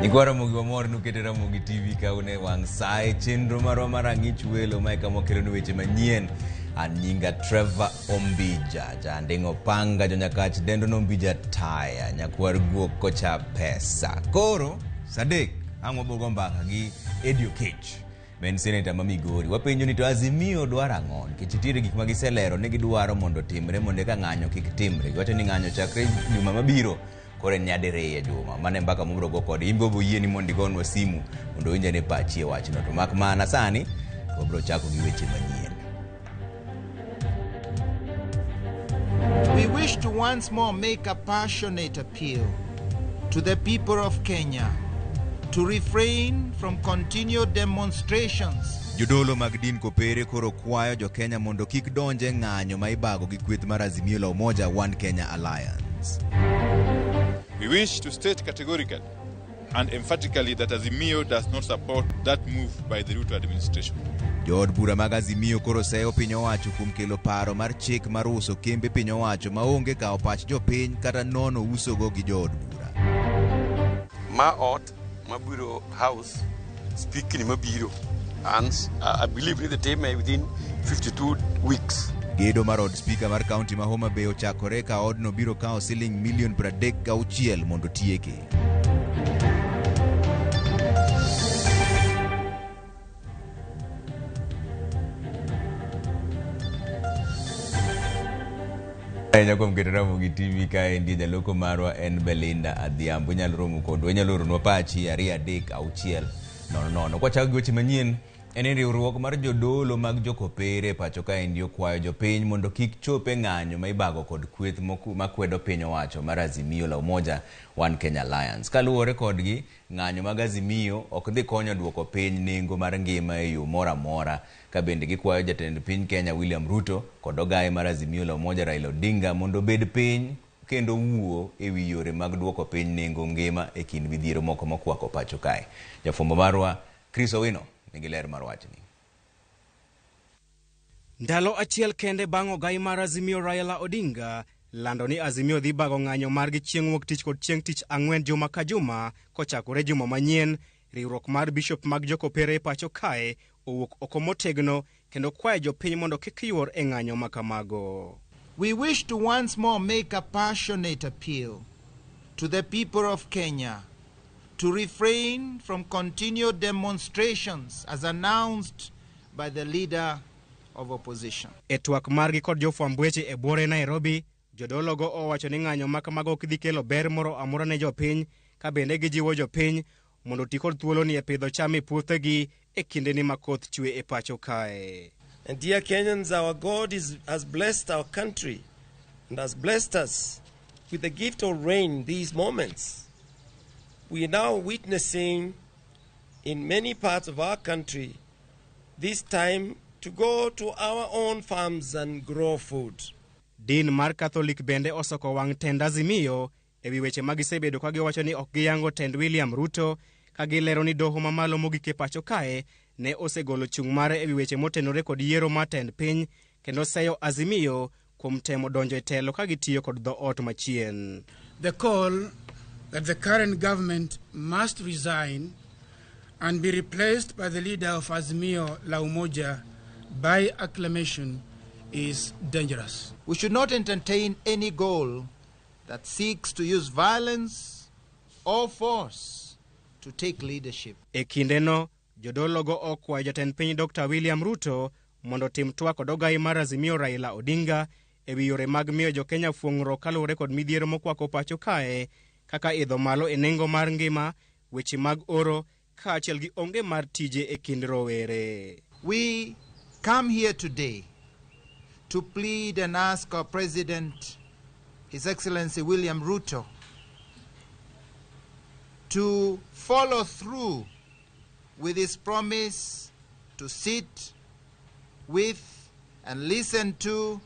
Ramogi wamor nukete Ramogi TV kaune wang sai chenro marwa marang'ich welo maika mokelo weche manyien anyinga Trevor Ombija jandingo panga jonyakach dendo nombija taya nyakwar guok kocha pesa koro sadek ang'o bogo mbaka gi Educate men senator mamigori wapenjo ni to Azimio dwaro ang'o nikech tiere gik ma giselero ne gidwaro mondo timre mondo ka ng'anyo kik timre giwacho ni ng'anyo chakre juma mabiro kore nyadere juma mane mbaka mubro go kod imbo boyieni mondo igonwa simu mondo winjane pachi e wachno to mak mana sani wabro chako gi weche manyien. We wish to once more make a passionate appeal to the people of Kenya to refrain from continued demonstrations. Jodolo mag din kopere koro kwayo jo Kenya mondo kik donje ng'anyo ma ibago gi kweth mar Azimio la Umoja One Kenya Alliance. We wish to state categorically and emphatically that Azimio does not support that move by the Ruto administration. Jod bura mag Azimio koro seyo piny owacho kuom kelo paro mar chik mar uso kembe piny owacho maonge kao pach jopiny kata nono usogo gi jod bura. Ma ot mabiro house speaking mabiro and I believe the time within 52 weeks. Gedo marod speaker mar county ma Homa Bay ochakore ka odno biro kao siling milion 36 mondo tieke. Nyako mkete Ramogi TV kae ndi jaloko marwa en Belinda Adhiambo nyalo romo kondo nyalo rono pachi ari adek auchiel no kwa chako weche manyien en riwruok mar jodolo mag jokopere pacho kae ndi okwayo jopiny mondo kik chope ng'anyo ma ibago kod kweth makwedo piny owacho mar Azimio la Umoja One Kenya Alliance. Kaluwore kodgi ng'anyo mag Azimio ok dhi konyo duoko piny nengo mar ngima e yo mora mora ka bende gikwayo jatend piny Kenya William Ruto kod ogaye mar Azimio la Umoja Raila Odinga mondo bed piny kendo wuo e wi yore mag duoko piny nengo ngima e kind midhiero moko mokwako pacho kae. Jafwambo marwa Chris Owino nigiler mar wachni. Ndalo achiel kende bang' ogayi mar Azimio Raila Odinga lando ni Azimio dhi bago ng'anyo margi chieng' wuok tich kod chieng' tich ang'wen juma ka juma kochakore juma manyien, riwruok mar bishop mag jokopere pacho kae owuok oko motegno kendo kwayo jopiny mondo kik yuor e ng'anyo makamago. We wish to once more make a passionate appeal to the people of Kenya to refrain from continued demonstrations as announced by the leader of opposition. E twak margi kod jofwamb weche e bore Nairobi, jodologo owacho ni ng'anyo makamago ok dhi kelo ber moro amora ne jopiny ka bende gijiwo jopiny mondo ti kod thuolo ni e pidho cham e puothegi e kinde ni makoth chwe e pacho kae. And dear Kenyans, our God has blessed our country and has blessed us with the gift of rain these moments. We are now witnessing in many parts of our country this time to go to our own farms and grow food. Din mar Catholic bende osoko wang' tend Azimio e wi weche magisebedo ka giwacho ni ok giyango tend William Ruto ka gilero ni doho mamalo mogik e pacho kae ne osegolo chung' mare e wi weche motenore kod yiero mar tend piny kendo seyo Azimio kuom temo donjo e telo ka gitiyo kod dhoot machien. The call that the current government must resign and be replaced by the leader of Azimio la Umoja by acclamation is dangerous. We should not entertain any goal that seeks to use violence or force to take leadership. E kindeno, jodologo okwayo jatend piny Dr. William Ruto mondo tim twak kod ogayi mar Azimio Raila Odinga e wi yore mag miyo jokenya fuong'ro kaluwore kod midhiero mokwako pacho kae kaka idho malo e nengo mar ngima, weche mag oro, kaachiel gi onge mar tije e kind rowere. We come here today to plead and ask our President, His Excellency William Ruto, to follow through with his promise to sit with and listen to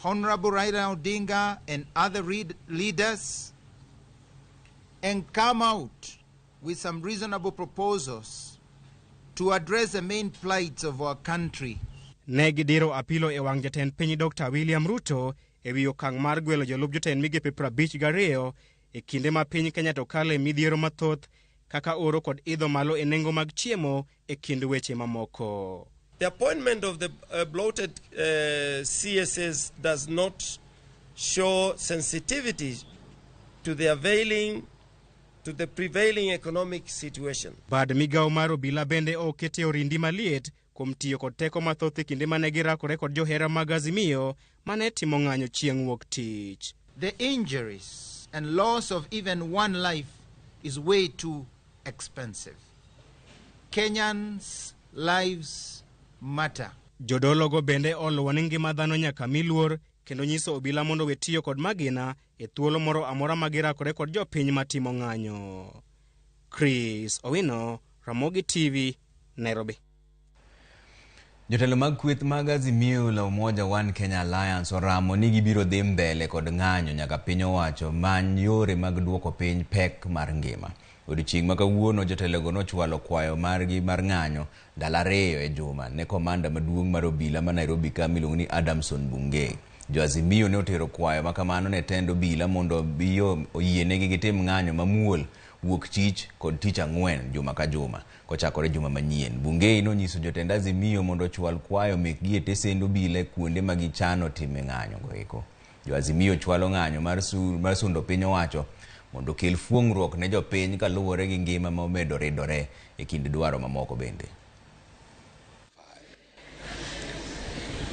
Honorable Raila Odinga and other leaders and come out with some reasonable proposals to address the main plights of our country. Ne gidiro apilo e wang' jatend piny Dr. William Ruto e wi okang' mar gwelo jolup jotend migepe 52 e kinde ma piny Kenya to kale midhiero mathoth kaka oro kod idho malo e nengo mag chiemo e kind weche mamoko. The appointment of the bloated CSS does not show sensitivity to the prevailing economic situation. Bad migawo mar obila bende okete orindi maliet kuom tiyo kod teko mathoth e kinde mane girakore kod johera mag Azimio mane timo ng'anyo chieng' wuok tich. The injuries and loss of even one life is way too expensive. Kenyans' lives matter. Jodologo bende oluwo ni ngima dhano nyaka miluor kendo nyiso obila mondo we tiyo kod magina e thuolo moro amora magirakore kod jopiny matimo ng'anyo. Chris Owino, Ramogi TV, Nairobi. Jotelo mag kweth mag Azimio la Umoja One Kenya Alliance oramo ni gibiro dhi mbele kod ng'anyo nyaka piny owacho many yore mag duoko piny pek mar ngima. Odiochieng' ma kawuono jotelogo nochwalo kwayo margi mar ng'anyo dala ariyo e juma ne komanda maduong' mar obila ma Nairobi ka miluongo ni Adamson Bungei. Jo Azimio ne otero kwayo makamano ne tend obila mondo biyo oyienegi gitim ng'anyo mamuol wuok tich kod tich ang'wen juma ka juma kochakore juma manyien. Bungei nonyiso jotend Azimio mondo ochwal kwayo mekgi e tesend obila kuonde ma gichano time ng'anyo go eko. Jo Azimio chwalo ng'anyo mar sundo piny owacho mondo kel fuong'ruok ne jopiny kaluwore gi ngima ma omedo ridore e kind dwaro mamoko bende.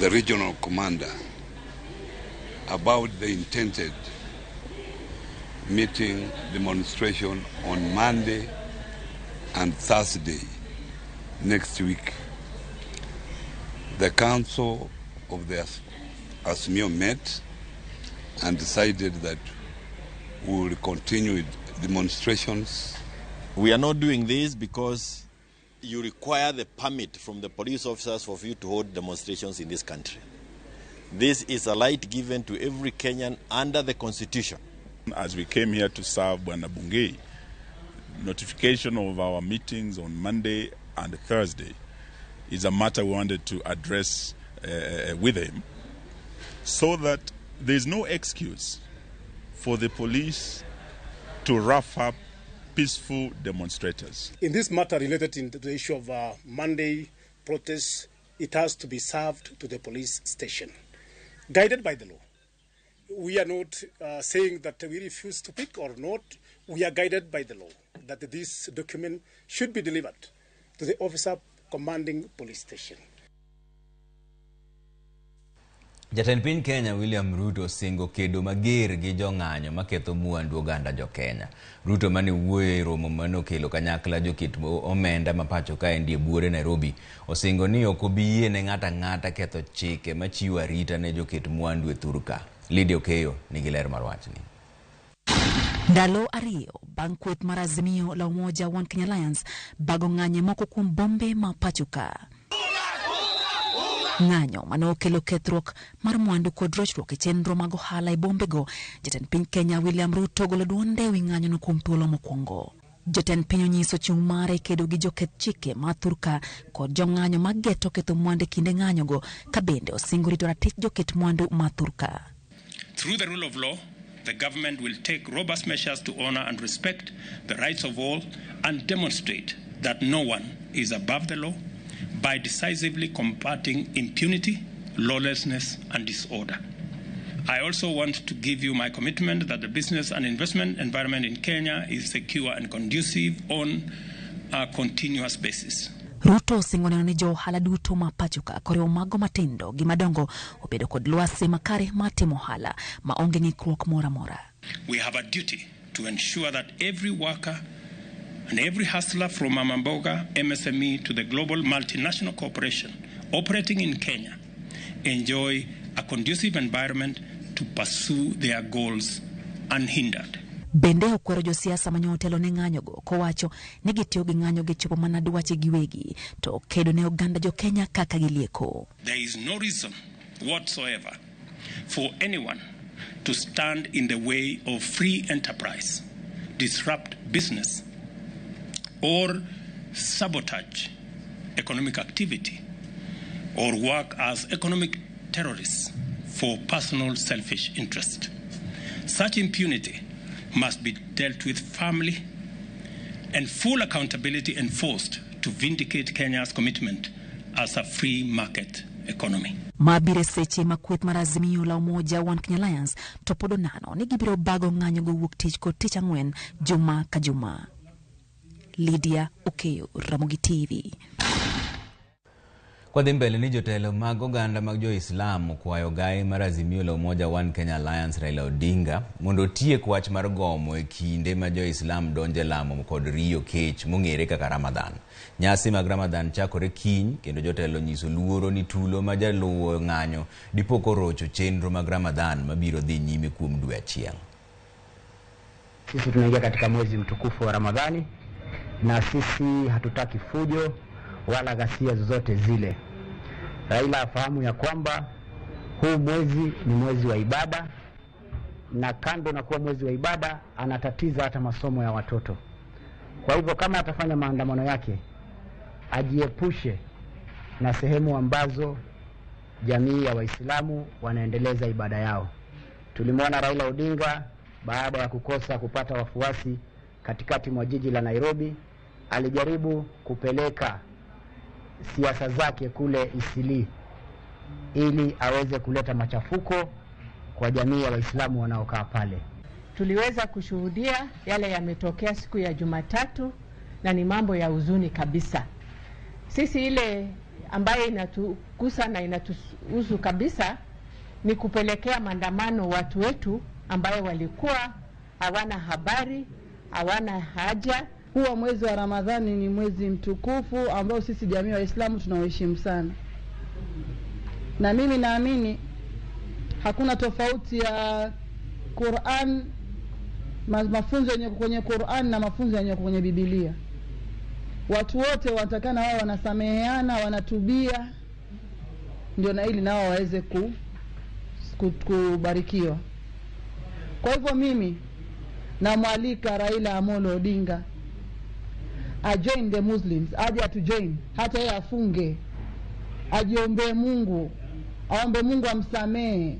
The regional commander about the intended meeting demonstration on Monday and Thursday next week. The council of the Azimio met and decided that we will continue with demonstrations. We are not doing this because you require the permit from the police officers for you to hold demonstrations in this country. This is a right given to every Kenyan under the Constitution. As we came here to serve Bwana Bungei, notification of our meetings on Monday and Thursday is a matter we wanted to address with him so that there is no excuse for the police to rough up peaceful demonstrators. In this matter related to the issue of Monday protests, it has to be served to the police station, guided by the law. We are not saying that we refuse to pick or not. We are guided by the law that this document should be delivered to the officer commanding police station. Jatend piny Kenya William Ruto singo kedo mager gi jong'anyo maketho mwandu oganda jo Kenya. Ruto mane wuoyo e romo manokelo kanyakla jokit omenda mapacho ka endie buore Nairobi osingo ni ok obiyie ne ng'ata ketho chike machiwo arita ne jokit mwandu e thurka. Lydia Okeyo nigi ler mar wachni. Ndalo ariyo bang' kweth mar Azimio la Umoja One Kenya Alliance bago ng'anyo moko kuom bombe ma pacho ka. Ng'anyo mane okelo kethruok mar mwandu kod rochruok e chenro mag ohala e bombego. Jatend piny Kenya William Ruto golo duonde wi ng'anyo no kuom thuolo mokwongo. Jatend piny onyiso chung' mare kedo gi joketh chike ma thurka kod jong'anyo mag geto ketho mwandu kinde ng'anyogo ka bende osingo rito ratich joketh mwandu ma thurka. Through the rule of law, the government will take robust measures to honor and respect the rights of all and demonstrate that no one is above the law by decisively combating impunity, lawlessness, and disorder. I also want to give you my commitment that the business and investment environment in Kenya is secure and conducive on a continuous basis. Ruto singone ni jo ohala duto ma pachuka koreo mago matindo gi madongo obedo kod lwasi makare matimo ohala ma onge ng'ikruok mora mora. We have a duty to ensure that every worker and every hustler from Mamamboga MSME to the global multinational corporation operating in Kenya enjoy a conducive environment to pursue their goals unhindered. Bende okwero josiasa manyotelo ne ng'anyogo kowacho ni gitiyo gi ng'anyo gi chopo mana dwache giwegi to kedo ne oganda jo Kenya kaka gilieko. There is no reason whatsoever for anyone to stand in the way of free enterprise, disrupt business, or sabotage economic activity, or work as economic terrorists for personal selfish interest. Such impunity must be dealt with firmly and full accountability enforced to vindicate Kenya's commitment as a free market economy. Mabire seche makweth mar Azimio la Umoja One Kenya Alliance topodo nano ni gibiro bago ng'anyo go wuok tich kod tich ang'wen juma ka juma. Lydia Okeyo, Ramogi TV. Kwa mbele ni jotelo mag oganda mag Jo-Islam kwayo gai mar Azimio la Umoja One Kenya Alliance Raila Odinga mondo tiek wach mar gomo e kinde ma Jo-Islam donje lamo kod riyo kech mong'ere kaka Ramadan. Nyasi mag Ramadan chakore kiny kendo jotelo nyiso luoro ni tulo ma jaluwo ng'anyo dipoko rocho chenro mag Ramadan mabiro dhi nyime kuom dwe achiel. Sisi tunaingia katika mwezi mtukufu wa Ramadhani na sisi hatutaki fujo wala ghasia zozote zile. Raila afahamu ya kwamba huu mwezi ni mwezi wa ibada, na kando na kuwa mwezi wa ibada anatatiza hata masomo ya watoto. Kwa hivyo kama atafanya maandamano yake, ajiepushe na sehemu ambazo jamii ya Waislamu wanaendeleza ibada yao. Tulimwona Raila Odinga baada ya kukosa kupata wafuasi katikati mwa jiji la Nairobi, alijaribu kupeleka siasa zake kule Isili ili aweze kuleta machafuko kwa jamii ya Waislamu wanaokaa pale. Tuliweza kushuhudia yale yametokea siku ya Jumatatu na ni mambo ya huzuni kabisa. Sisi ile ambaye inatugusa na inatuhusu kabisa ni kupelekea maandamano watu wetu ambayo walikuwa hawana habari, hawana haja. Huwa mwezi wa Ramadhani ni mwezi mtukufu ambao sisi jamii wa Waislamu tunaheshimu sana. Na mimi naamini hakuna tofauti ya Qur'an, mafunzo yenye kwenye Qur'an na mafunzo yenye kwenye Biblia. Watu wote watakana wao wanasameheana, wanatubia, ndio na ili nao waweze kubarikiwa. Kwa hivyo mimi namwalika Raila Amolo Odinga join the Muslims, aje atujoin, hata yeye afunge, ajiombe Mungu, aombe Mungu amsamehe.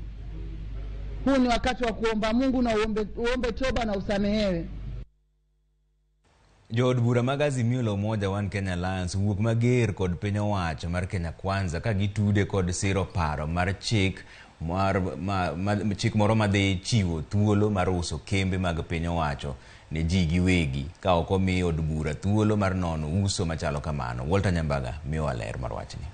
Huu ni wakati wa kuomba Mungu na uombe toba na usamehewe. Jood bura mag Azimio la Umoja One Kenya Alliance wuok mager kod piny owacho mar Kenya Kwanza ka gitude kod siro paro mar chik chik moro madhi chiwo thuolo mar uso kembe mag piny owacho ne ji giwegi ka ok omi od bura thuolo mar nono uso machalo kamano. Walter Nyambaga miyo ler mar wachni.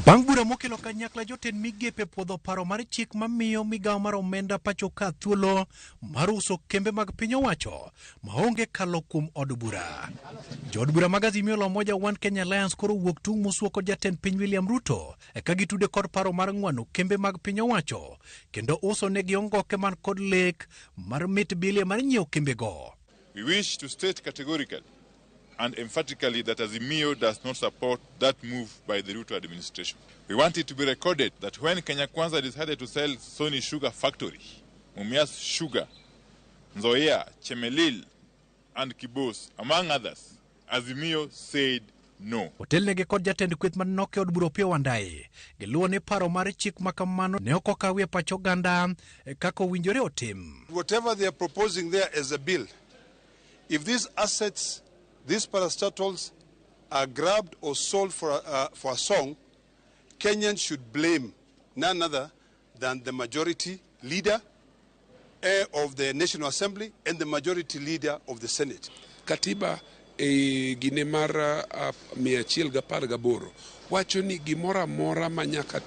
Bang' bura mokelo kanyakla jotend migepe puodho paro mar chik mamiyo migawo mar omenda pacho ka thuolo mar uso kembe mag piny owacho maonge kalo kuom od bura. Jood bura mag Azimio la Umoja One Kenya Alliance koro wuok tung' mosuo kod jatend piny William Ruto ka gitude kod paro mar ng'wano kembe mag piny owacho kendo uso negi ongoke man kod lek mar mit bilie mar nyiewo kembego. We wish to state categorically and emphatically that Azimio does not support that move by the Ruto administration. We want it to be recorded that when Kenya Kwanza decided to sell Sony Sugar Factory, Mumias Sugar, Nzoia, Chemelil, and Kibos, among others, Azimio said no. Hotel nege kod jatend kweth manoke od buro Pio Wandayi giluwo ni paro mar chik makamano ne ok okawie pacho ganda kako winjore otim. Whatever they are proposing there as a bill, if these assets, these parastatals are grabbed or sold for a song, Kenyans should blame none other than the majority leader of the National Assembly and the majority leader of the Senate. Katiba gine mar 118 wacho ni gimora mora ma nyaka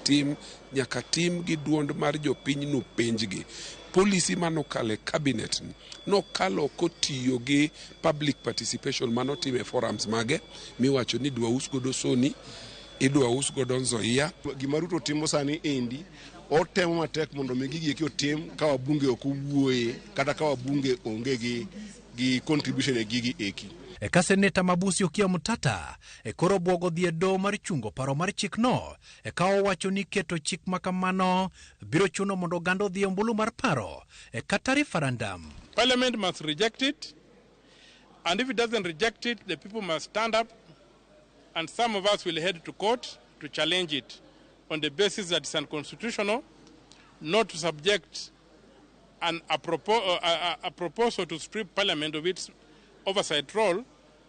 tim gi duond mar jopiny no penjgi. Policy manokale cabinet no kalo kotiyo gi public participation manotime forums mage miwacho ni dwa us godo Sony, idwa us godo Nzoia. Gima Ruto timo sani endi otemo matek mondo mi gigi eki otim ka wabunge ok owuoye kata ka wabunge onge gi contribution e gigi eki. Ka seneta Mabusi Okia Mutata koro bwogo dhi e doho mar chungo paro mar chik no ka owacho ni keto chik makamano biro chuno mondo oganda odhi ombulu mar paro kata referendum. Parliament must reject it, and if it doesn't reject it, the people must stand up, and some of us will head to court to challenge it on the basis that it's unconstitutional, not to subject a proposal to strip Parliament of its oversight role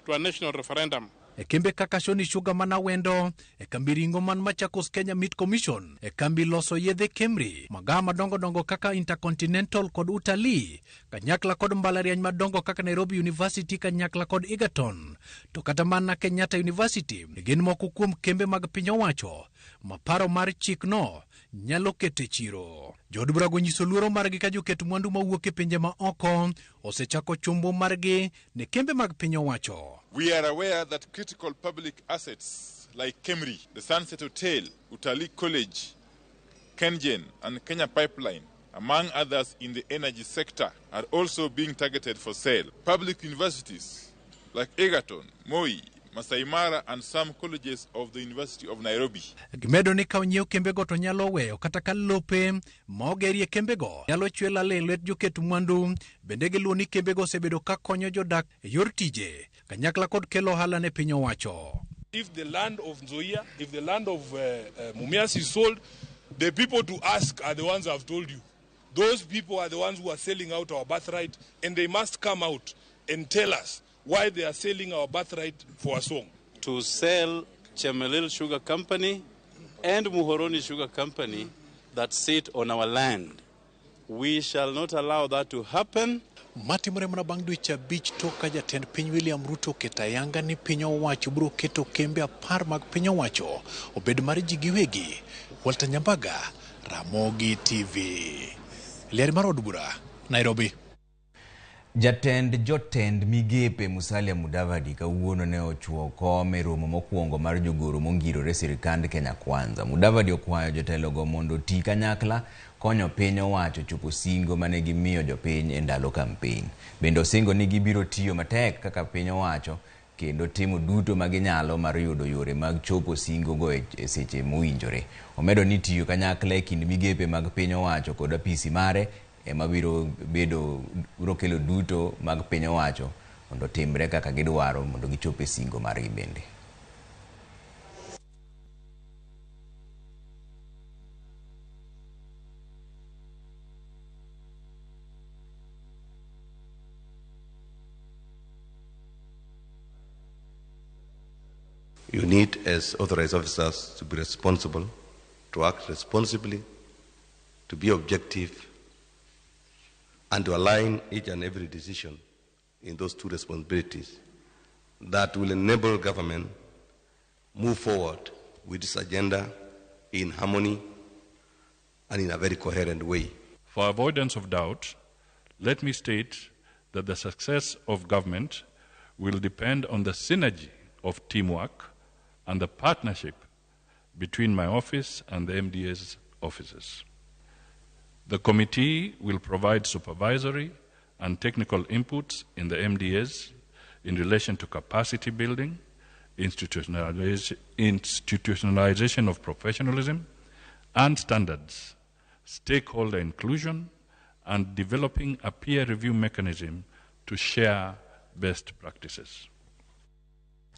to a national referendum. E kembe kaka Shoni Sugar man Awendo, e kambi ringo man Machakos Kenya Meat Commission, e kambi loso yedhe Kemri, magawa madongo kaka Intercontinental kod Utalii, kanyakla kod mbalariany madongo kaka Nairobi University kanyakla kod Egerton, to kata mana Kenyatta University, gin moko kuom kembe mag piny owacho, maparo mar chikno nyalo kete chiro. Jood bura gonyiso luoro margi ka joket mwandu mawuok e pinje ma oko osechako chumbo margi ne kembe mag piny owacho. We are aware that critical public assets like Kemri, the Sunset Hotel, Utalii College, Kengen and Kenya Pipeline, among others in the energy sector, are also being targeted for sale. Public universities like Egerton, Moi, Masai Mara and some colleges of the University of Nairobi. Gimedo ni ka onyiew kembego to nyalo weyo kata ka lope ma ogerie kembego nyalo chwe lal e lwet joket mwandu. Bende giluwo ni kembego osebedo ka konyo jodak e yor tije kanyakla kod kelo ohala ne piny owacho. If the land of Nzoia, if the land of Mumias is sold, the people to ask are the ones I've told you. Those people are the ones who are selling out our birthright, and they must come out and tell us why they are selling our birthright for a song. To sell Chemelil Sugar Company and Muhoroni Sugar Company that sit on our land. We shall not allow that to happen. Matimore mana bang' dweche abich toka jatend piny William Ruto ketayanga ni piny owacho biro keto kembe 10 mag piny owacho obed mar ji giwegi. Walter Nyambaga, Ramogi TV. Ler mar od bura, Nairobi. Jotend migepe Musalia Mudavadi kawuono ne ochuo kom e romo mokwongo mar jogoro mongirore sirikand Kenya Kwanza. Mudavadi okwayo jotelogo mondo ti kanyakla konyo piny owacho chopo singo mane gimiyo jopiny e ndalo kampen. Bende osingo ni gibiro tiyo matek kaka piny owacho kendo timo duto maginyalo mar yudo yore mag chopo singo go e seche mowinjore. Omedo ni tiyo kanyakla e kind migepe mag piny owacho kod apisi mare ema biro kelo duto mag piny owacho mondo timre kaka gidwaro mondo gichope singo margi bende. You need, as authorized officers, to be responsible, to act responsibly, to be objective, and to align each and every decision in those two responsibilities that will enable government move forward with this agenda in harmony and in a very coherent way. For avoidance of doubt, let me state that the success of government will depend on the synergy of teamwork and the partnership between my office and the MDA's offices. The committee will provide supervisory and technical inputs in the MDAs in relation to capacity building, institutionalization of professionalism and standards, stakeholder inclusion, and developing a peer review mechanism to share best practices.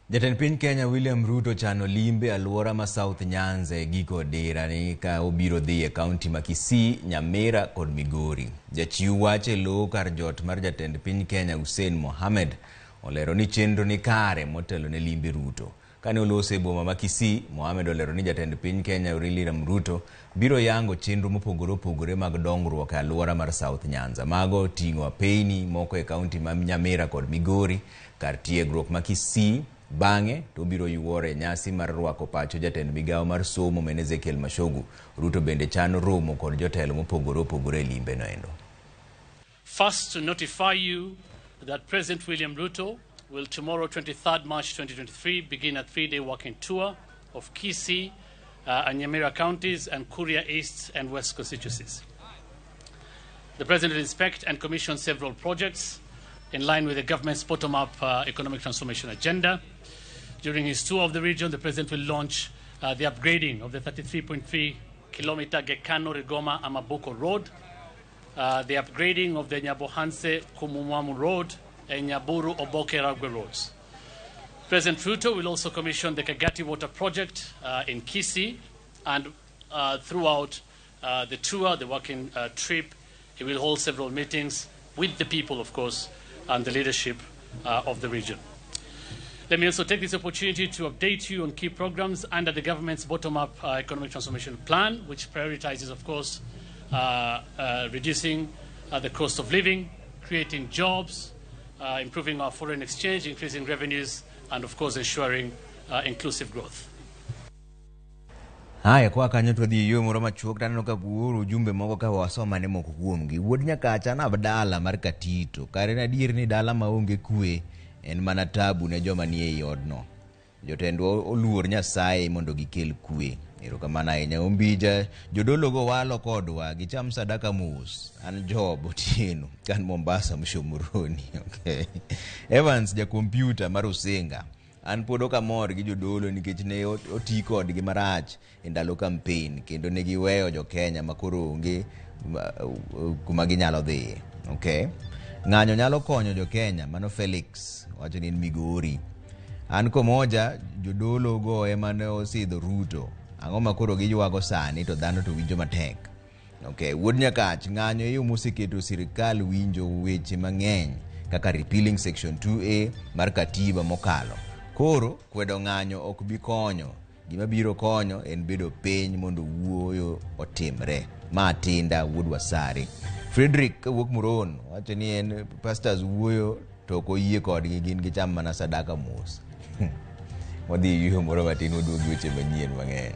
Jatend piny Kenya William Ruto chano limbe aluora ma South Nyanza e giko dira ni ka obiro dhi e kaunti ma Kisii, Nyamira kod Migori. Jachiw wach e lo kar jot mar jatend piny Kenya Hussein Mohamed olero ni chenro ni kare motelo ne limbe Ruto. Kane olose e boma ma Kisii, Mohamed olero ni jatend piny Kenya William Ruto biro yango chenro mopogore mag dongruok e aluora mar South Nyanza. Mago ting'o apeyni moko e kaunti ma Nyamira kod Migori, kar tiegruok ma Kisii. Bange to biro yuore nyasi mar rwako pacho jatend migawo mar somo Ezekiel Mashogu. Ruto bende chano romo kod jotelo mopogore limbe no endo. First, to notify you that President William Ruto will tomorrow, 23rd March 2023, begin a 3-day walking tour of Kisii and Nyamira counties and Kuria East and West constituencies. The President will inspect and commission several projects in line with the government's bottom-up economic transformation agenda. During his tour of the region, the President will launch the upgrading of the 33.3-kilometer Gekano-Rigoma Amaboko Road, the upgrading of the Nyabohanse-Kumumwamu Road, and Nyaburu-Oboke-Ragwe roads. President Ruto will also commission the Kagati Water Project in Kisii, and throughout the tour, the working trip, he will hold several meetings with the people, of course, and the leadership of the region. Let me also take this opportunity to update you on key programs under the government's bottom-up economic transformation plan, which prioritizes, of course, reducing the cost of living, creating jobs, improving our foreign exchange, increasing revenues, and, of course, ensuring inclusive growth. Haya kwa kanyo to dhi yo moro machuok taneno ka guoro ujumbe moko ka wasoma ne moko kuomgi. Wuod Nyakacha na dala mar Katito. Kare na adier ni dala maonge kwe en mana tabu ne joma ni ei odno. Jotendwa oluor Nyasaye mondo gikel kwe. Erokamano ahinya. Ombija jodolo go walo kodwa gicham sadaka mos. An Job Otieno kan Mombasa Mshomuroni. Okay. Evans ja computer mar Usenga. An podo ka mor gi jodolo nikech ne oti kodgi marach e ndalo campaign kendo ne giweyo jo Kenya makoro onge kuma ginyalo dhi. Okay. Ng'anyo nyalo konyo jo Kenya, mano Felix wacho ni Migori. An komoja jodolo go ema ne osidho Ruto. Ang'o makoro giywago sani to dhano to winjo matek. Okay, Wuod Nyakach ng'anyo e yo moseketo sirikal winjo weche mang'eny kaka repealing section 2A mar katiba mokalo. Koro kwedo ng'anyo ok bi konyo. Gima biro konyo en bedo piny mondo wuoyo otimre. Matinda Wuod Wasari. Frederick wuok Muron wacho ni en pastors wuoyo to ko yie kodgi gin gicham mana sadaka mos. Wadhi yuho moro matin waduogi weche manyien mang'eny.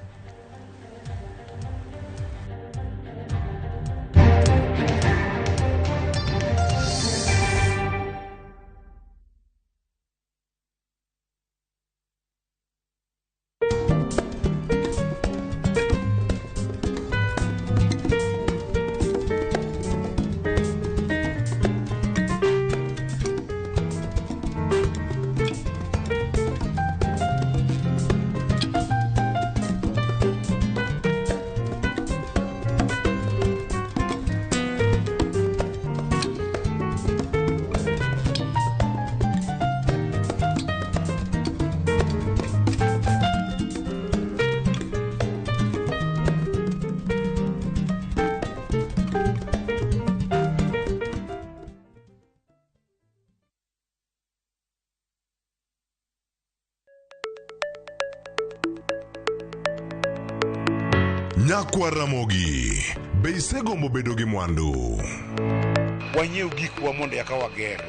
Nyakwa Ramogi, be isegombo bedo gi mwandu. Wanyiew gikwa mondo eka wager.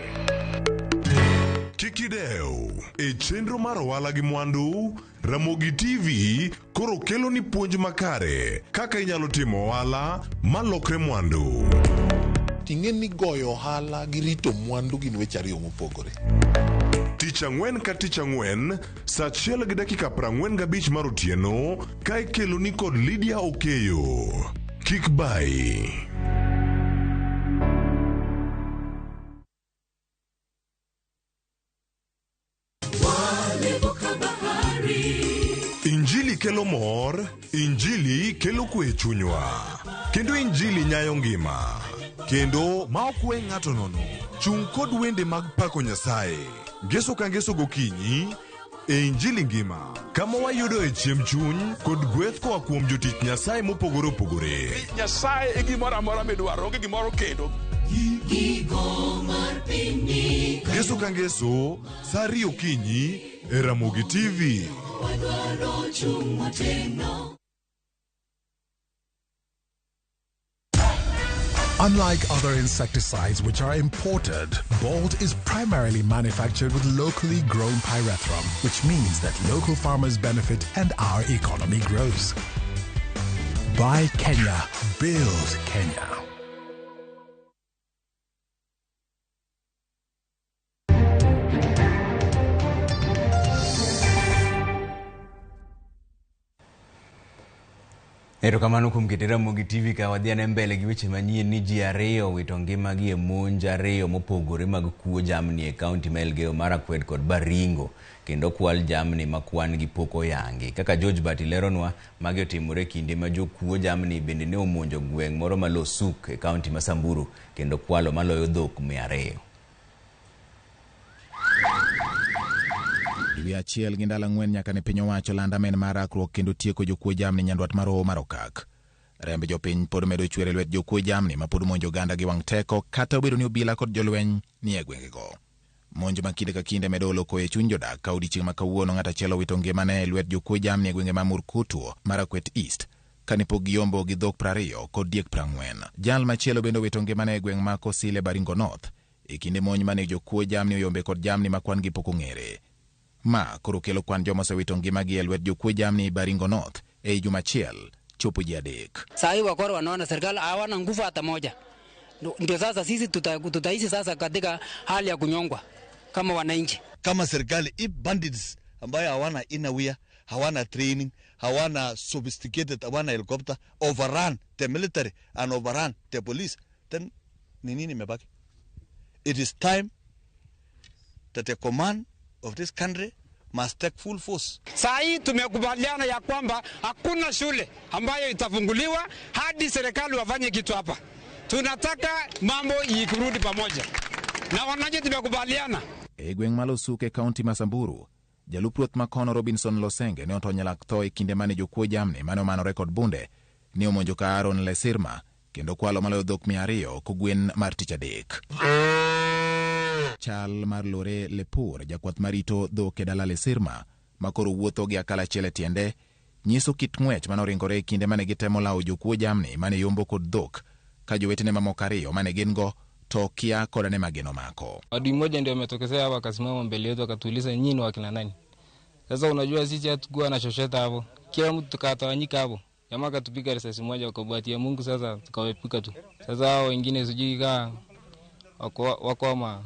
Kik idew, e chenro mar ohala gi mwandu, Ramogi TV koro kelo ni puonj makare kaka inyalo timo ohala malokre mwandu. Ting'e ni goyo ohala gi rito mwandu gin weche ariyo mopogore. Tich ang'wen ka tich ang'wen, saa 1:45 mar otieno, ka ikelo ni kod Lydia Okeyo. Kik bai. Injili kelo mor, Injili kelo kwe chunywa. Kendo Injili nyayo ngima. Kendo ma okwe ng'ato nono. Chung kod wende mag pako Nyasaye. Ngeso ka ngeso gokinyi e Injili ngima. Kama wayudo e chiemb chuny kod gweth koa kuom jotich Nyasaye mopogore opogore. Nyasaye e gimoro amora midwaro, onge gimoro kendo. Ngeso ka ngeso, saa 2 okinyi e Ramogi TV. Unlike other insecticides which are imported, Bolt is primarily manufactured with locally grown pyrethrum, which means that local farmers benefit and our economy grows. Buy Kenya, build Kenya. Erokamano kuom keto Ramogi TV ka wadhi ane mbele gi weche manyien ni ji ariyo wito ngimagi e monj ariyo mopogore mag kuo jamni e kaunti ma Elgeyo Marakwet kod Baringo kendo kwal jamni ma kwan gi pok oyangi. Kaka George Bati leronwa, magi otimore kinde ma jokuo jamni bende ne omonjo gweng' moro ma Losuk e kaunti ma Samburu kendo kwalo maloyo dhok 200. Dwe achiel gi ndalo 4 nyaka ne piny owacho landa men mar rakruok kendo tieko jokuo jamni nyandwat mar Hoho mar Okak. Remb jopiny pod medo chwere lwet jokuo jamni ma pod monjo oganda gi wang' teko kata obedo ni obila kod jolweny ni e gwengego. Monj ma kinde ka kinde medo loko e chuny jodak ka odiechieng' ma kawuono ng'at achiel owito ngimane e lwet jokwe jamni e gwenge ma Murkutu, Marakwet East, kane pok giyombo gi dhok 20 kod diek 40. Jal machielo bende owito ngimane e gweng' ma Kosile, Baringo North, e kinde monj mane jokwe jamni oyombe kod jamni ma kwan gi pok ong'ere. Ma koro kelo kwan joma osewito ngimagi e lwet jokwe jamni Baringo North e juma achiel chopo ji 3. Saa hii wakora wanaona serikali hawana nguvu hata moja. Ndio sasa sisi tutaishi sasa katika hali ya kunyongwa kama wananchi. Kama serikali if bandits ambayo hawana inawia, hawana training, hawana sophisticated, hawana helicopter, overrun the military and overrun the police, then ni nini mebaki? It is time that the command of this country must take full force. Saa hii tumekubaliana ya kwamba hakuna shule ambayo itafunguliwa hadi serikali wafanye kitu hapa. Tunataka mambo yikurudi pamoja. Na wananchi tumekubaliana. E gweng' malo Suke County Masamburu, jalup ruoth makono Robinson Losenge ne otony lak tho e kinde mane jokwo jamni mane omanore kod bunde ne omonjo ka Aaron Lesirma kendo kwalo maloyo dhok 200 kogwen mar tich adek. Chal mar Lore Lepur, jakwath marito dhok e dala Lesirma, makoro wuotho gi akala achiel e tiende, nyiso kit ng'wech manoringore e kinde mane gitemo lawo jokwo jamni mane yombo kod dhok, ka jowetene mamoko 2 mane gin go to kia koda ne mageno mako. Adui mmoja ndio ametokezea hapa akasimama mbele yetu akatuuliza nyinyi wakina nani? Sasa unajua sisi hatukuwa na chochote hapo. Kila mtu tukatawanyika hapo. Jamaa akatupiga risasi moja wakabatia Mungu, sasa tukawepuka tu. Sasa hao wengine sijui kaa wako ama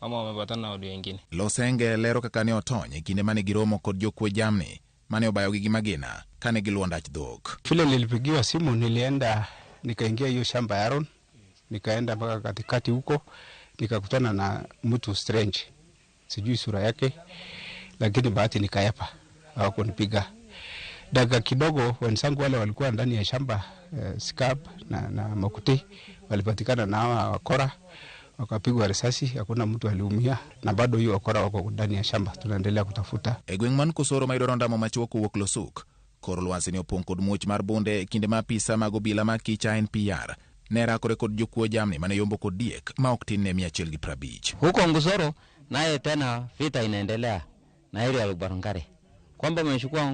wamepatana na watu wengine. Losenge lero kaka ne otony e kinde mane giromo kod jokwe jamni mane obayogi gi magina kane giluondach dhok. Vile nilipigiwa simu nilienda nikaingia hiyo shamba ya Aaron, nikaenda mpaka katikati huko, nikakutana na mtu strange, sijui sura yake, lakini bahati nikaepa, hawakunipiga. Daga kidogo wenzangu wale walikuwa ndani ya shamba Skab na Makuti walipatikana na hawa wakora, wakapigwa risasi, hakuna mtu aliumia, na bado hiyo wakora wako ndani ya shamba, tunaendelea kutafuta. E gweng' man Kosoro ma idoro ndamo machuok kowuok Losuk, kor lwasi ne opong' kod muoch mar bunde kinde ma apisa mag obila ma Kicha NPR ne rakore kod jokwo jamni mane yombo kod diek ma ok tin ne 150. Huko Ngusoro naye tena vita inaendelea na area ya Barangare, kwamba wamechukua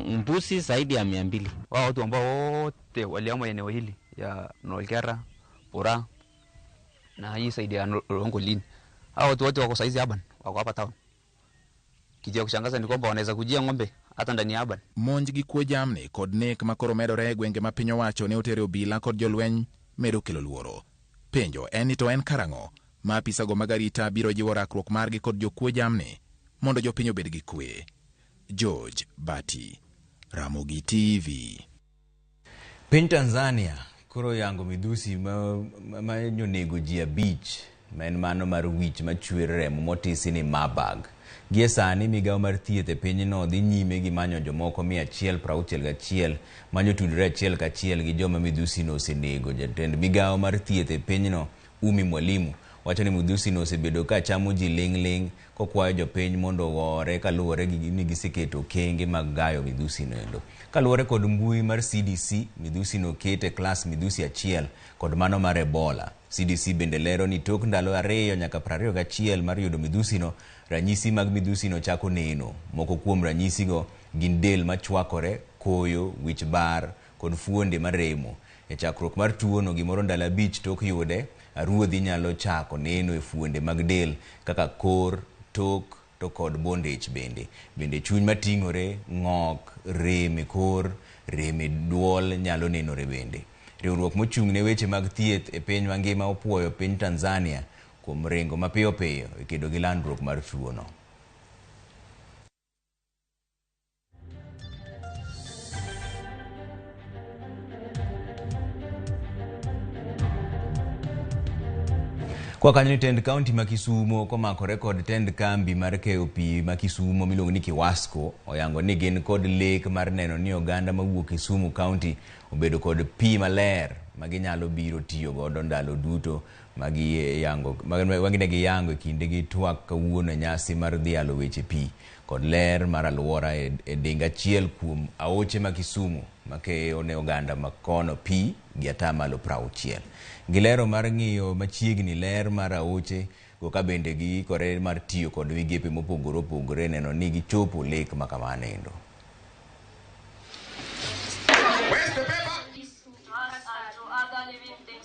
mbuzi zaidi ya 200. Wao watu ambao wote waliama eneo hili ya Nolkera, Pura na hii saidi ya Longolin, hao watu wote wako saizi Aban, wako hapa town. Kijia kushangaza ni kwamba wanaweza kujia ng'ombe hata ndani ya Aban. Monj gi kwo jamni kod nek makoro medore e gwenge ma piny owacho ne otere obila kod jolweny medo kelo luoro. Penjo en ni to en karang'o ma apisago mag arita biro jiwo rakruok margi kod jokwo jamni mondo jopiny obed gi kwe. George Bati, Ramogi TV. Piny Tanzania koro yango midhusi ma nyonego ji 5 ma en mano mar wich machwer remo motisi ni Marburg. Gie sani migawo mar thieth e pinyno dhi nyime gi manyo jomoko 161 manyo tudore achiel kachiel gi joma midhusi no osenego. Jatend migawo mar thieth e pinyno Umi Mwalimu wacho ni midhusi no osebedo ka chamo ji ling' kokwayo jopiny mondo owore kaluwore gi ni giseketo kenge mag gayo midhusi no endo. Kaluwore kod mbui mar CDC, midhusi no kete klas midhusi 1 kod mano mar Ebola. CDC bende lero ni tok ndalo 2 nyaka 21 mar yudo midhusi no, ranyisi mag midhusi no chako neno. Moko kuom ranyisi go gin del machwakore, koyo, wich bar kod fuonde maremo. E chakruok mar tuo no gimoro ndalo 5 tok yude, ruodhi nyalo chako neno e fuonde mag del kaka kor, tok to kod bondage bende chuny mating'ore, ng'ok, rem e kor, rem e duol nyalo nenore bende. Riwruok mochung' ne weche mag thieth e piny mangima opwoyo piny Tanzania kuom rengo mapiyo e kedo gi landruok mar tuo no. Kwa kanyo ni tend county ma Kisumo komakore kod tend kambi mar keyo pi ma Kisumo miluongo ni Kiwasco oyango ni gin kod lek mar neno ni oganda mawuok Kisumu county obedo kod pi maler ma ginyalo biro tiyo godo ndalo duto magi yango e kinde gi twak kawuono nyasi mar dhialo weche pi kod ler mar alwora e dinga achiel kuom aoche ma Kisumu ma keyo ne oganda makono pi gi atamalo 60. Gilero mar ng'iyo machiegni ler mar aoche go ka bende giikore mar tiyo kod migepe mopogore opogore neno ni gichopo lek makamanendo.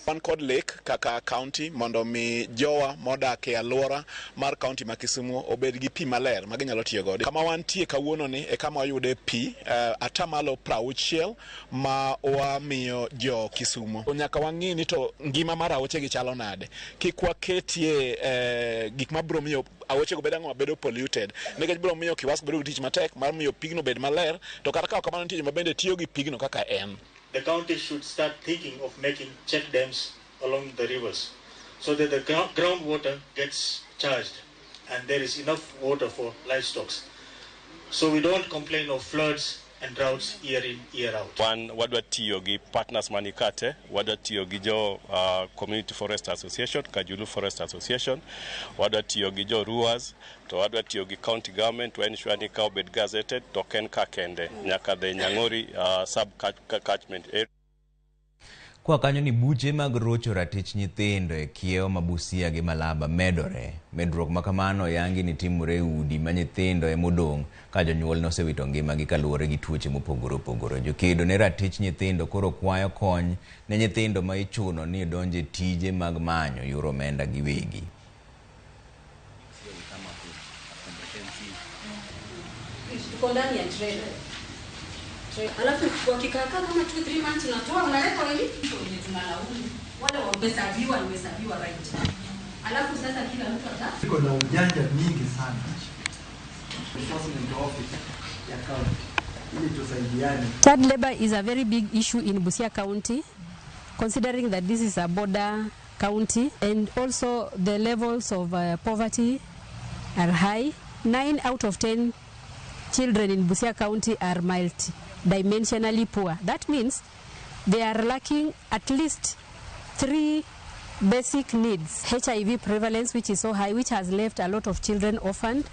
Wan kod lek kaka county mondo mi jowa modak e alwora mar county ma Kisumu obed gi pi maler ma ginyalo tiyo godo. Kama wantie kawuono ni e kama wayude pi atamalo 60 ma wamiyo jo Kisumu. Nyaka wang'i ni to ngima mar aoche gi chalo nade. Kik waketie gik ma biro miyo aoche go bedo polluted. Nikech biro miyo Kiwask bedo gi tich matek mar miyo pigno bed maler to kata ka kamano nitie joma bende tiyo gi pigno kaka en. The county should start thinking of making check dams along the rivers so that the groundwater gets charged and there is enough water for livestock. So we don't complain of floods and droughts year in, year out. One, wadwa tiyo gi partners manikate, wadwa tiyo gi jo Community Forest Association, Kajulu Forest Association, wadwa tiyo gi jo Ruas, to wadwa tiyo gi county government to ensure ni ka obed gazetted to ken kakende nyaka the Nyang'ori sub catchment area. Kwa kanyo ni buche mag rocho ratich nyithindo e kiewo mabusia gi Malaba medore. Medruok makamano yangi ni timore udi ma nyithindo e modong ka jonyuol nosewito ngimagi kaluwore gi tuoche mopogore opogore. Jokedo ne ratich nyithindo koro kwayo kony ne nyithindo ma ichuno ni donje tije mag manyo yuro omenda giwegi. Alafu wakikaa kama 2-3 months unatoa unaleta wengi kwenye tunalaumu wale wamehesabiwa right. Alafu sasa kila mtu iko na ujanja mingi sana. Enforcement office ya county ili tusaidiane. Child labor is a very big issue in Busia County, considering that this is a border county and also the levels of poverty are high. 9 out of 10 children in Busia County are multi-dimensionally poor. That means they are lacking at least 3 basic needs. HIV prevalence, which is so high, which has left a lot of children orphaned,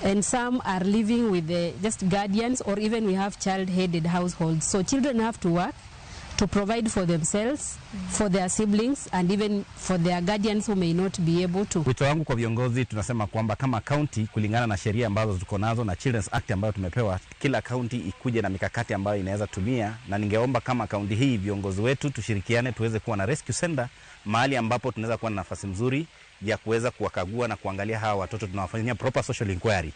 and some are living with just guardians, or even we have child-headed households. So children have to work to provide for themselves, for their siblings, and even for their guardians who may not be able to. Wito wangu kwa viongozi tunasema kwamba kama county kulingana na sheria ambazo tuko nazo na Children's Act ambayo tumepewa, kila county ikuje na mikakati ambayo inaweza tumia, na ningeomba kama county hii viongozi wetu tushirikiane tuweze kuwa na rescue center mahali ambapo tunaweza kuwa na nafasi nzuri ya kuweza kuwakagua na kuangalia hawa watoto, tunawafanyia proper social inquiry.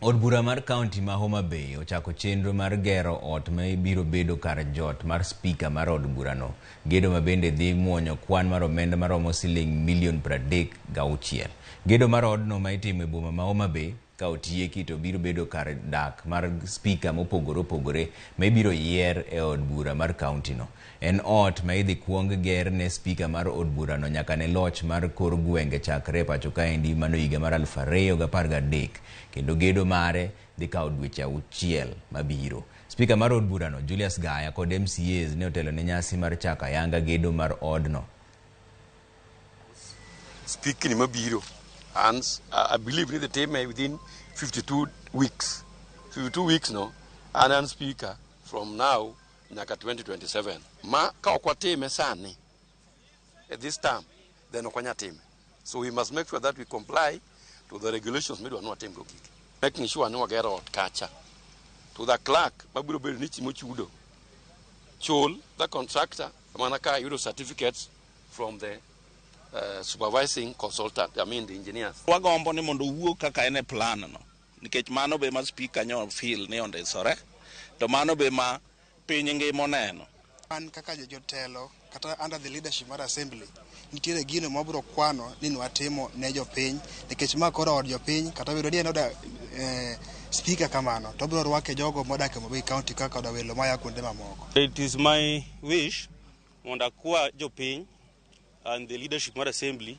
Od bura mar county ma Homa Bay ochako chenro mar gero ot ma ibiro bedo kar jot mar speaker mar od burano. Gedo ma bende dhi muonyo kwan mar omenda maromo $36,000,000. Gedo mar odno ma itimo e boma ma Homa Bay ka otieki to biro bedo kar dak mar speaker mopogore opogore ma ibiro yier e od bura mar county no. En ot ma idhi kuong ger ne speaker mar od burano nyaka ne loch mar kor gwenge chakre pacho kaendi mano higa mar 2013. Kendo gedo mare dhi kawo dweche 6 mabiro. Speaker mar od burano Julius Gaya kod MCAs ne otelo ne nyasi mar chaka yanga gedo mar odno. Speaking mabiro, and I believe the time within 52 weeks. 52 weeks no, and then speaker from now nyaka 2027. Ma ka okwa time sani at this time then okwanya time. So we must make sure that we comply to the regulations made on time go kiki. Making sure no get out kacha. To the clerk baburo be ni chimo chudo. Chol the contractor manaka euro certificates from the supervising consultant, I mean the engineers. Wagombo ni mondo wuo kaka ene plan no. Nikech mano be ma speaker nyo feel ne onde sore. To mano be ma piny ngimo neno. An kaka jotelo kata under the leadership mar assembly nitiere gino mabro kwano ni watimo ne jopiny nikech ma koro od jopiny kata biro ni oda speaker kamano to biro rwake jogo modak e Homa Bay county kaka oda welo maya kuonde mamoko. It is my wish mondo kwa jopiny and the leadership mar assembly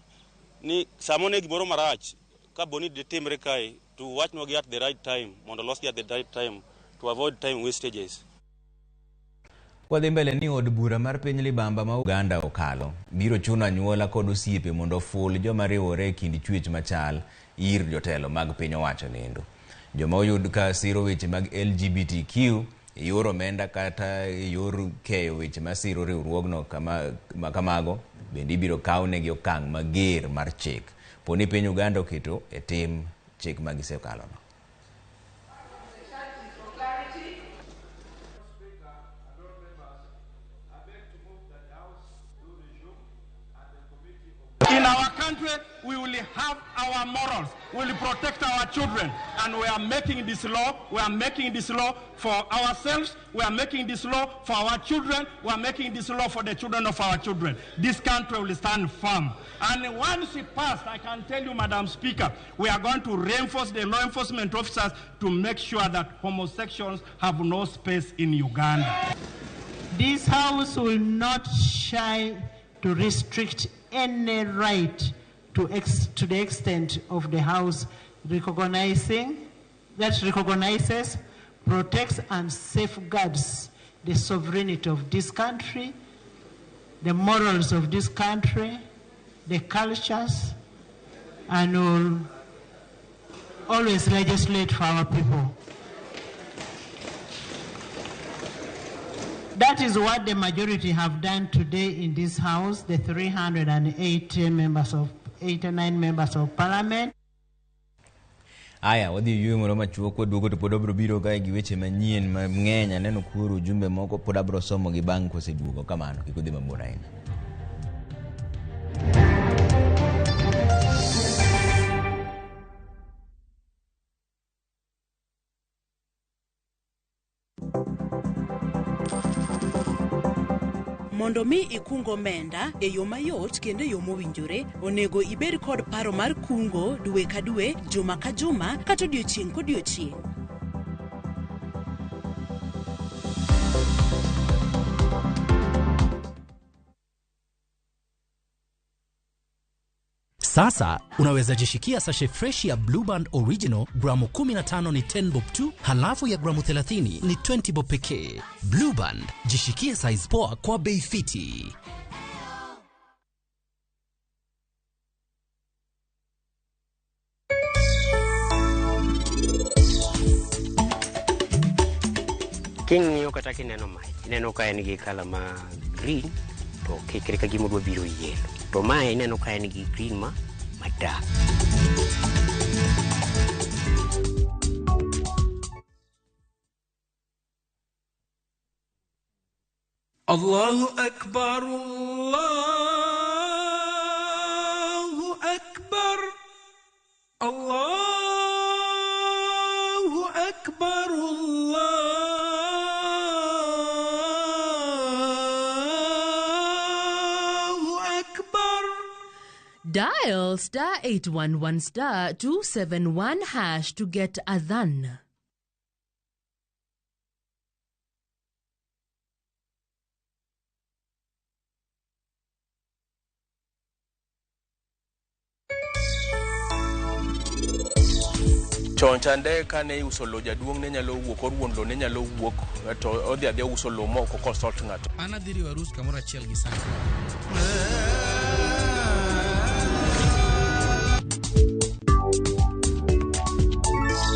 ni samone gimoro marach ka boni de timre kai to watch no at the right time mondo los at the right time to avoid time wastages. Kwa dhi mbele ni od bura mar piny libamba ma Uganda okalo biro chuno anyuola kod osiepe mondo ful joma riwore e kind chwech machal ir jotelo mag piny owacho nendo. Joma oyud ka siro weche mag LGBTQ yor omenda kata yor keyo weche masiro riwruogno kamago bende ibiro kawnegi okang' mager mar chik poni piny Uganda oketo e tim chik magisekalono. In our country, we will have our morals. We will protect our children. And we are making this law. We are making this law for ourselves. We are making this law for our children. We are making this law for the children of our children. This country will stand firm. And once it passed, I can tell you, Madam Speaker, we are going to reinforce the law enforcement officers to make sure that homosexuals have no space in Uganda. This House will not shy to restrict any right to the extent of the House recognizes, protects and safeguards the sovereignty of this country, the morals of this country, the cultures, and will always legislate for our people. That is what the majority have done today in this House, the 389 members of Parliament. Aya, wadhi yuyo moro machuo kwa duogo to pod abro biro kae gi weche manyien mang'eny aneno kuru ujumbe moko pod abro somo gi bang' koseduogo kamano kik udhi mabor ahinya. Mondo mi ikungo omenda e yo mayot kendo e yo mowinjore, onego ibed kod paro mar kungo dwe ka dwe, juma ka juma, kata odiochieng' kodiochieng'. Sasa unaweza jishikia sashe fresh ya Blue Band Original gramu 15 ni 10 bob tu, halafu ya gramu 30 ni 20 bob pekee. Blue Band, jishikie size poa kwa bei fiti. King yo kata kineno mai, ineno ka en gi kala ma green to kikre ka gimo biro yellow. To mai ineno ka en gi green ma dark. Allahu Akbar, Allahu Akbar, Allahu Akbar, Allahu Akbar. Dial *811*271# to get adhan. Chon chande kane uso lo jaduong ne nyalo wuok oruon lo ne nyalo wuok to odhi adhi uso lo moko consult ng'ato. Ana dhiri warus kamoro achiel gi sasa.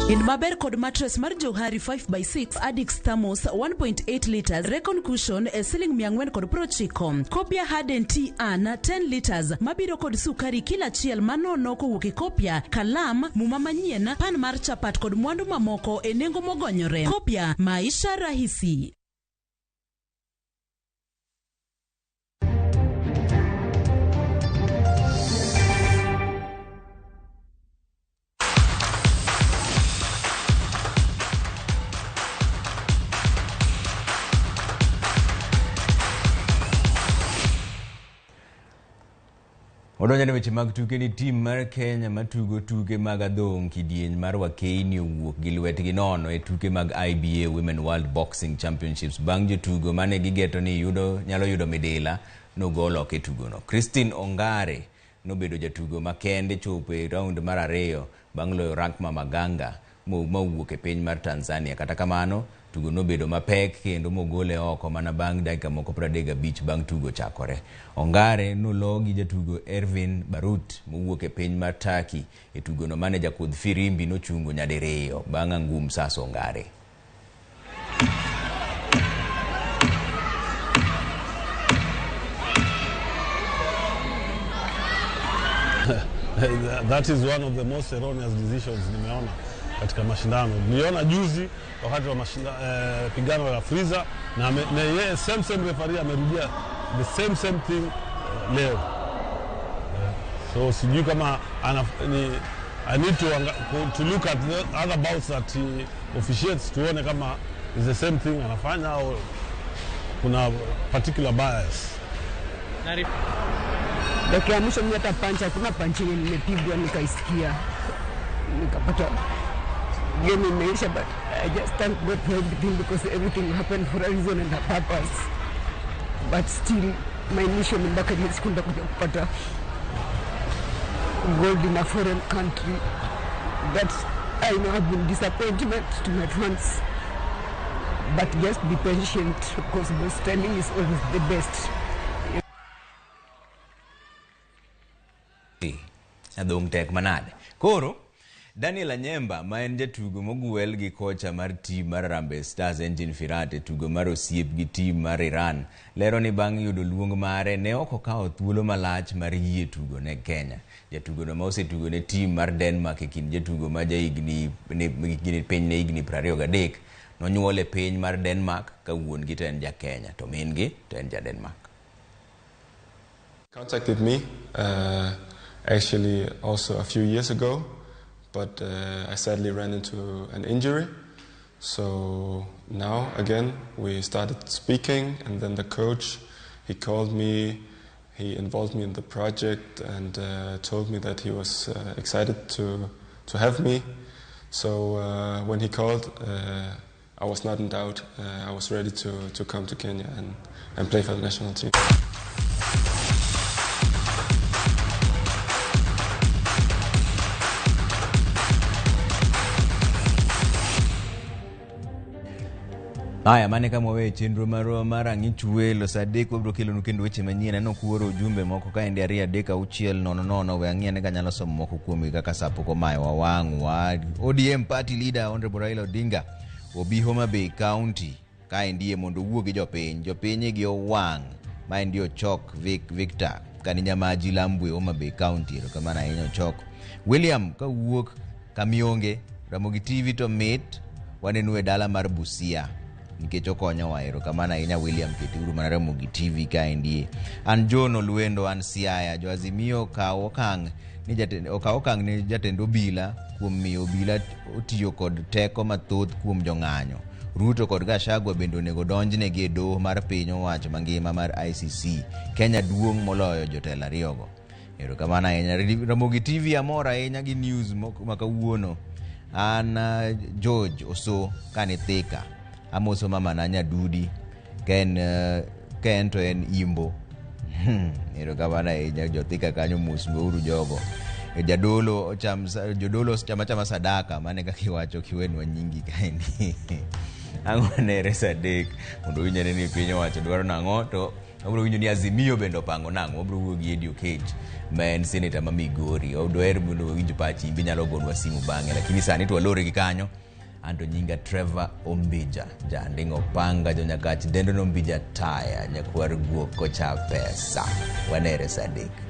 In maber kod mattress mar Johari 5x6 Addix Thermos 1.8 liters Recon Cushion e siling 490. Kopia Harden Tea An 10 liters mabiro kod sukari kila chiel manono kowuok e kopia, kalam, muma manyien, pan mar chapat kod mwandu mamoko e nengo mogonyore. Kopia Maisha Rahisi. Odonjane weche mag tuke ni tim mar Kenya matugo tuke mag adhong kidieny mar Wakeini owuok gi lwetgi nono e tuke mag IBA Women World Boxing Championships bang' jotugo mane gigeto ni nyalo yudo midila nogolo ke tugono. Christine Ongare nobedo jatugo makende chopo e round mar 2 bang' loyo rank Maganga mowuok e piny mar Tanzania. Kata kamano tugo nobedo mapek kendo mogole oko mana bang' dakika moko 35 bang' tugo chakore. Ongare nolo gi jatugo Ervin Barut mowuok e piny mar Turkey e tugo no mane jakudh firimbi nochungo nyadiriyo bang' angum Sasa Ongare. That is one of the most erroneous decisions nimeona katika mashindano. Niliona juzi wakati wa pigano la Freezer na yeye same referee amerudia the same thing leo. So sijui kama I need to look at the other bouts that he officiates tuone kama is the same thing anafanya au kuna particular bias. Dakika mwisho mimi hata pancha kuna panchi nimepigwa nikaisikia nikapata game imeisha, but I just thank God for everything because everything happened for a reason and a purpose. But still my mission mpaka ile siku ndakuja kupata gold in a foreign country, that I know have been disappointment to my fans, but just be patient because best timing is always the best. Adong tek manade. Koro Daniel Anyemba ma en jatugo moguel gi kocha mar team mar Harambee Stars Engine Firate tugo mar osiep gi team mar Iran lero ni bang' yudo luong mare ne ok okawo thuolo malach mar yie tugo ne Kenya. Jatugo no ma osetugo ne team mar Denmark e kind jatugo ma jahigni piny ne higni 23 nonyuol e piny mar Denmark ka wuon gi to en ja Kenya to min gi to en ja Denmark. Contacted me actually also a few years ago, but I sadly ran into an injury. So now again we started speaking, and then the coach, he called me, he involved me in the project and told me that he was excited to have me. So when he called, I was not in doubt. I was ready to come to Kenya and play for the national team. Haya mane kama wewe chenro mara ngichwelo sadek wabro kelo nukendo weche manyien ano kuoro ujumbe moko ka ende aria deka uchiel nono we ang'ia ne kanyalo somo moko kuomi kaka sapo komayo wawang'wa ODM party leader Honorable Raila Odinga obi Homa Bay County ka endie mondo wuo gi jopiny gi owang' ma endi ochok Victor kaninya maji Lambwe Homa Bay County ro kama na hinyo chok William ka wuok kamionge Ramogi TV to meet wanenue dala mar Busia nikech okonyo waero kama na ina William Keturu mar Ramogi TV ka endie an John Olwendo an Siaya jo Azimio okawo okang' ni jatend obila kuom miyo obila otiyo kod teko mathoth kuom jong'anyo. Ruto kod Gachagua bende onego donjne gi doho mar piny owacho mangima mar ICC. Kenya duong' moloyo jotelo ariyogo. Ero kama na ina Ramogi TV amora ahinya gi news makawuono. An George Oso kane Thika amoso mama na Nyadudi ken to en Imbo. Ero kama na ina jothika kanyo musgo jogo. Jodolo chama sadaka mane kakiwacho kiwenwa nyingi kaendi. Ang'onere sadek mondo winyane ni piny owacho dwaro nang'o to obro winjo ni Azimio bendo pango nang'o obro wuo gi Edio Cage ma en senator ma Migori odwer mondo winjo pachi imbi nyalo gonwa simu bang'e lakini sani to walore gi kanyo ando nyinga Trevor Ombija jandingo panga jo Nyakach dendo no Ombija taya nyakwar guok kocha pesa wanere sadek.